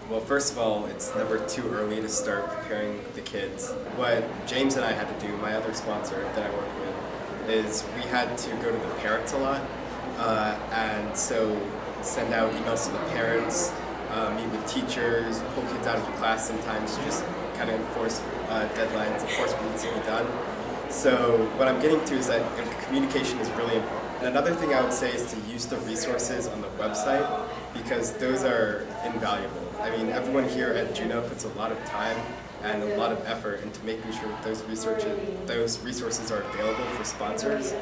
Well, first of all, it's never too early to start preparing the kids. What James and I had to do, my other sponsor that I work with, is we had to go to the parents a lot, and so send out emails to the parents, meet with teachers, pull kids out of the class sometimes, just kind of enforce deadlines, enforce what needs to be done. So what I'm getting to is that communication is really important. And another thing I would say is to use the resources on the website, because those are invaluable. I mean, everyone here at Juneau puts a lot of time and a lot of effort into making sure that those resources are available for sponsors.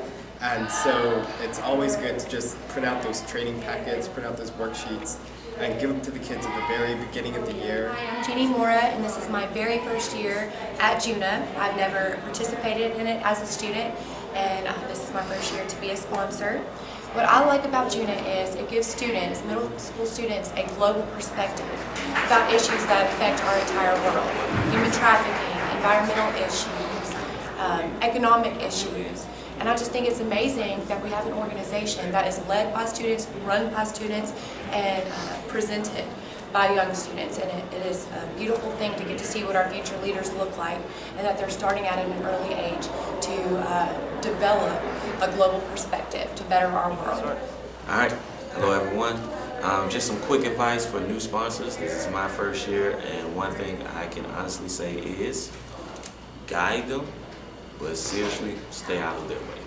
And so it's always good to just print out those training packets, print out those worksheets, and give them to the kids at the very beginning of the year. Hi, I'm Jeannie Mora, and this is my very first year at Juneau. I've never participated in it as a student, and this is my first year to be a sponsor. What I like about Juneau is it gives students, middle school students, a global perspective about issues that affect our entire world. Human trafficking, environmental issues, economic issues. And I just think it's amazing that we have an organization that is led by students, run by students, and presented by young students. And it is a beautiful thing to get to see what our future leaders look like, and that they're starting at an early age to develop a global perspective to better our world. All right, hello everyone. Just some quick advice for new sponsors. This is my first year, and one thing I can honestly say is guide them, but seriously, stay out of their way.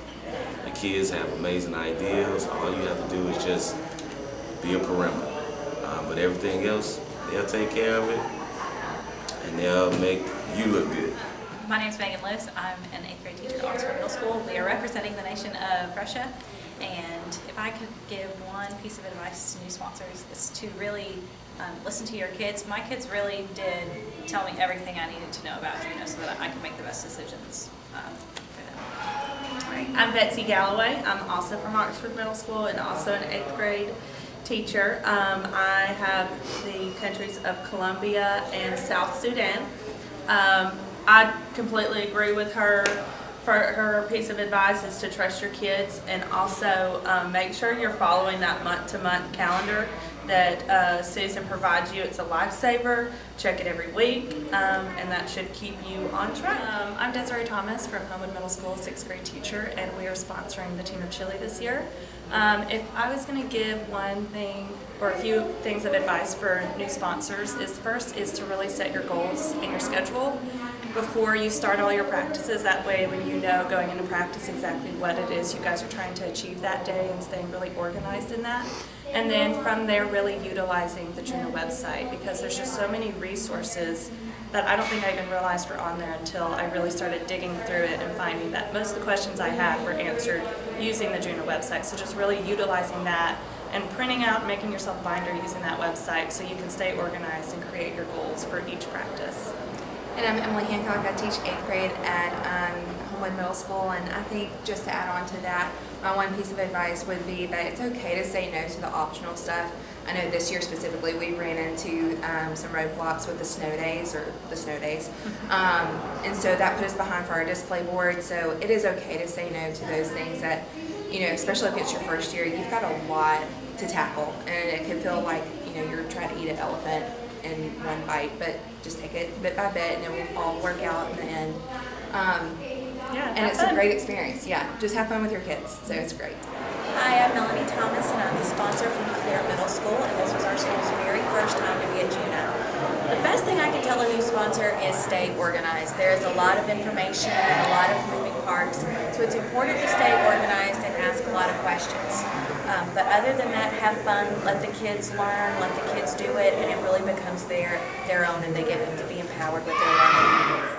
The kids have amazing ideas. All you have to do is just be a perimeter. But everything else, they'll take care of it, and they'll make you look good. My name is Megan Lewis. I'm an 8th grade teacher at Oxford Middle School. We are representing the nation of Russia, and if I could give one piece of advice to new sponsors, it's to really listen to your kids. My kids really did tell me everything I needed to know about Juneau so that I could make the best decisions for them. I'm Betsy Galloway. I'm also from Oxford Middle School and also an 8th grade teacher. I have the countries of Colombia and South Sudan. I completely agree with her. For her piece of advice is to trust your kids, and also make sure you're following that month-to-month calendar that Susan provides you. It's a lifesaver. Check it every week, and that should keep you on track. I'm Desiree Thomas from Homewood Middle School, 6th grade teacher, and we are sponsoring the team of Chile this year. If I was going to give one thing or a few things of advice for new sponsors, first is to really set your goals in your schedule before you start all your practices. That way when you know going into practice exactly what it is you guys are trying to achieve that day and staying really organized in that. And then from there really utilizing the Juneau website, because there's just so many resources that I don't think I even realized were on there until I really started digging through it and finding that most of the questions I had were answered using the Juneau website. So just really utilizing that and printing out, making yourself a binder using that website so you can stay organized and create your goals for each practice. And I'm Emily Hancock. I teach 8th grade at Homewood Middle School, and I think just to add on to that, my one piece of advice would be that it's okay to say no to the optional stuff. I know this year specifically we ran into some roadblocks with the snow days, and so that put us behind for our display board. So it is okay to say no to those things that, you know, especially if it's your first year, you've got a lot to tackle, and it can feel like, you know, you're trying to eat an elephant in one bite, but just take it bit by bit, and it will all work out in the end. And it's a great experience. Yeah, just have fun with your kids. So it's great. Hi, I'm Melanie Thomas, and I'm the sponsor from Clear Middle School, and this was our school's very first time to be at Juneau. The best thing I can tell a new sponsor is stay organized. There is a lot of information and a lot of moving parts, so it's important to stay organized and ask a lot of questions. But other than that, have fun, let the kids learn, let the kids do it, and it really becomes their own, and they get them to be empowered with their learning.